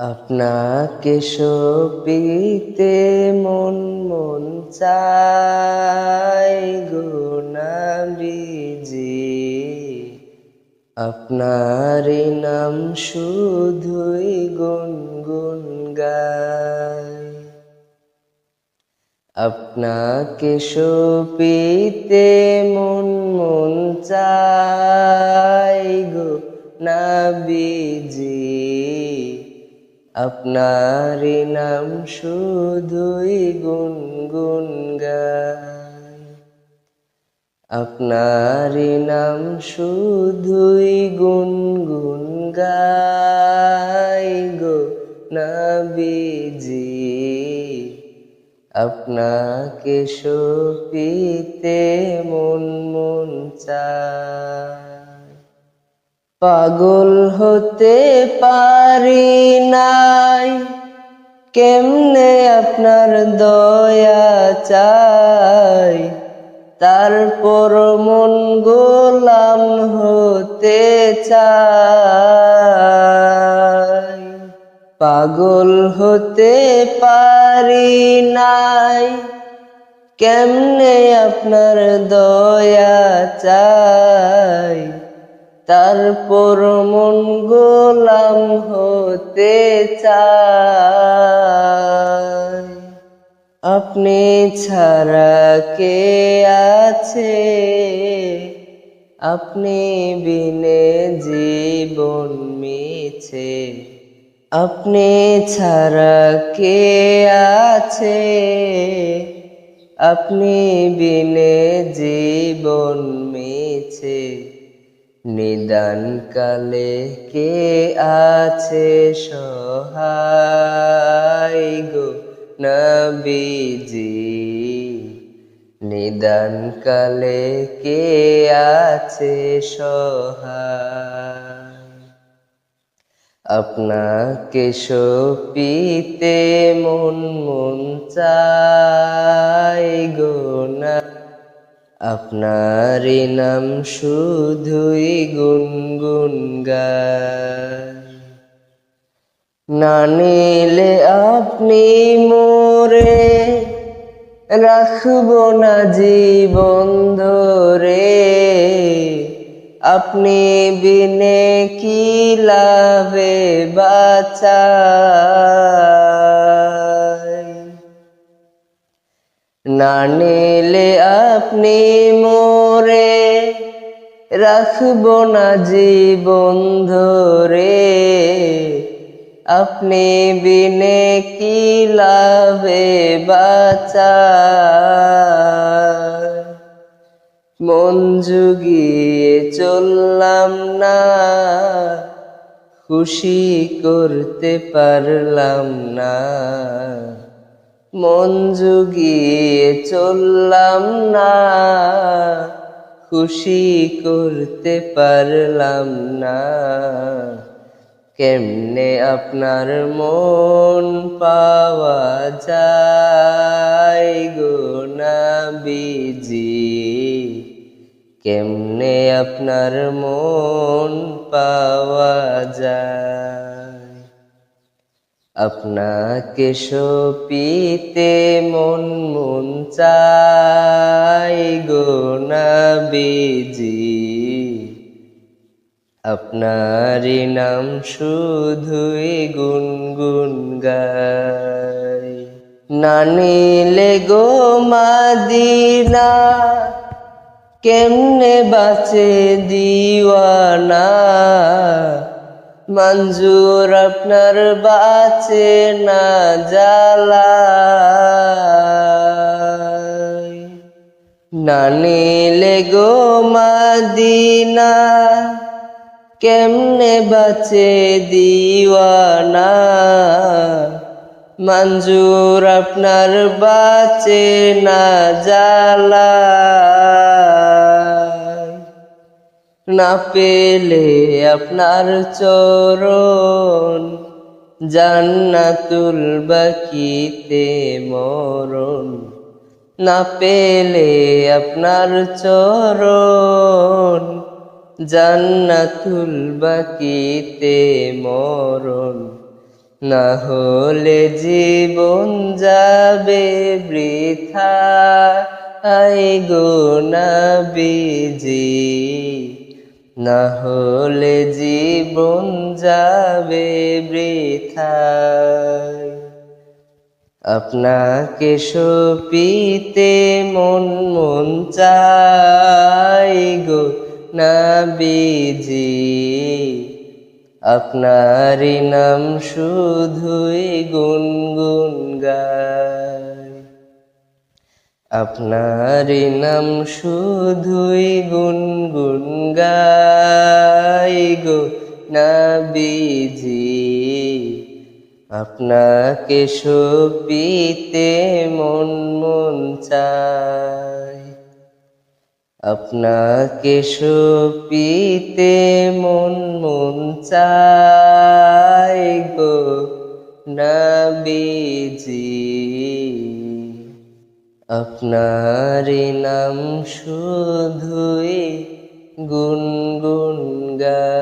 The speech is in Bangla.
আপনাকে সপিতে মন মন চায় গো নবীজি, আপনারই নাম শুধুই গুনগুন গায়। আপনাকে সপিতে মন মন চায় গো নবীজি, আপনারই নাম শুধুই গুনগুন গায়। আপনারই নাম শুধুই গুনগুন গায় গো নবীজি, আপনাকে সপিতে মন মন চায়। পাগল হতে পারি নাই, কেমনে আপনার দয়া চাই, তারপর মন গোলাম হতে চাই। পাগল হতে পারি নাই, কেমনে আপনার দয়া চাই, তারপর মন গোলাম হতে চাই। আপনি ছাড়া কে আছে, আপনি বিনে জীবন মিছে। আপনি ছাড়া কে আছে, আপনি বিনে জীবন মিছে। নিদান কালে কে আছে সহায় গো নবীজি, নিদান কালে কে আছে সহায়। আপনাকে সপিতে মন মন চায় গো না, আপনারই নাম শুধুই গুনগুন গায়। না নিলে আপনি মোরে রাখবো না জীবন ধরে, আপনি বিনে কি লাভে বাঁচাই। না নিলে আপনি মোরে রাখবো না জীবন ধরে, আপনি বিনে কি লাভে বাঁচাই। মন জুগিয়ে চললাম না, খুশি করতে পারলাম না। মন জুগিয়ে চললাম না, খুশি করতে পারলাম না। কেমনে আপনার মন পাওয়া যায় গো নবীজি, কেমনে আপনার মন পাওয়া যায়। আপনাকে সপিতে মন মন চায় গো নবীজি, আপনারই নাম শুধুই গুনগুন গায়। না নিলে গো মদিনা, কেমনে বাঁচে দিওয়ানা, মঞ্জুর আপনার বাঁচে না জ্বালায়। না নিলে গো মদিনা, কেমনে বাঁচে দিওয়ানা, মঞ্জুর আপনার বাঁচে না জ্বালায়। না পেলে আপনার চরণ, জান্নাতুল বাকিতে মরণ। না পেলে আপনার চরণ, জান্নাতুল বাকিতে মরণ। না হলে জীবন যাবে বৃথা আই গো নবীজি, না হলে জীবন যাবে বৃথায়। আপনাকে সপিতে মন মন চাই গো নবীজি, আপনারই নাম শুধুই গুনগুন গাই, আপনারই নাম শুধুই গুনগুন গাই গো নবীজি, আপনাকে সপিতে মন মন চাই, আপনাকে সপিতে মন মন চাই গো নবীজি, আপনারই নাম শুধুই গুনগুন গাই।